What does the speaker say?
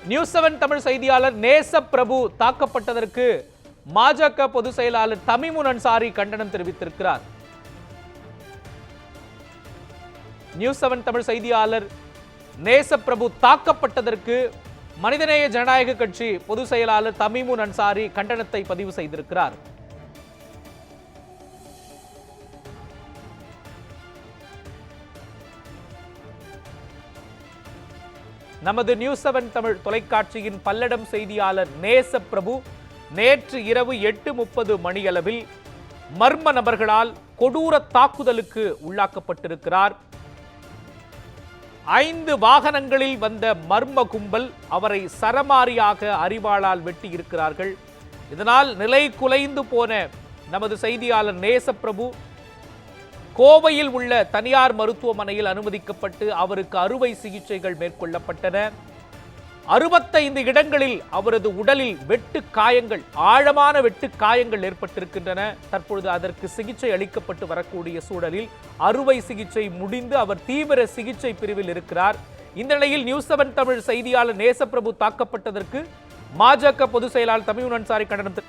News 7 Tamil செய்தியாளர் நேசப்பிரபு தாக்கப்பட்டதற்கு பாஜக பொதுச் செயலாளர் தமீமுன் அன்சாரி கண்டனம் தெரிவித்திருக்கிறார். நியூஸ் 7 தமிழ் செய்தியாளர் நேசப்பிரபு தாக்கப்பட்டதற்கு மனிதநேய ஜனநாயக கட்சி பொதுச் செயலாளர் தமீமுன் அன்சாரி கண்டனத்தை பதிவு செய்திருக்கிறார். நமது நியூஸ் 7 தமிழ் தொலைக்காட்சியின் பல்லடம் செய்தியாளர் நேசப்பிரபு நேற்று இரவு 8:30 மணியளவில் மர்ம நபர்களால் கொடூர தாக்குதலுக்கு உள்ளாக்கப்பட்டிருக்கிறார். 5 வாகனங்களில் வந்த மர்ம கும்பல் அவரை சரமாரியாக அரிவாளால் வெட்டியிருக்கிறார்கள். இதனால் நிலை குலைந்து போன நமது செய்தியாளர் நேசப்பிரபு கோவையில் உள்ள தனியார் மருத்துவமனையில் அனுமதிக்கப்பட்டு அவருக்கு அறுவை சிகிச்சைகள் மேற்கொள்ளப்பட்டன. 65 இடங்களில் அவரது உடலில் வெட்டு காயங்கள், ஆழமான வெட்டு காயங்கள் ஏற்பட்டிருக்கின்றன. தற்பொழுது அதற்கு சிகிச்சை அளிக்கப்பட்டு வரக்கூடிய சூழலில் அறுவை சிகிச்சை முடிந்து அவர் தீவிர சிகிச்சை பிரிவில் இருக்கிறார். இந்த நிலையில் நியூஸ் 7 தமிழ் செய்தியாளர் நேசப்பிரபு தாக்கப்பட்டதற்கு பாஜக பொதுச் செயலாளர் தமீமுன் அன்சாரி கண்டனம்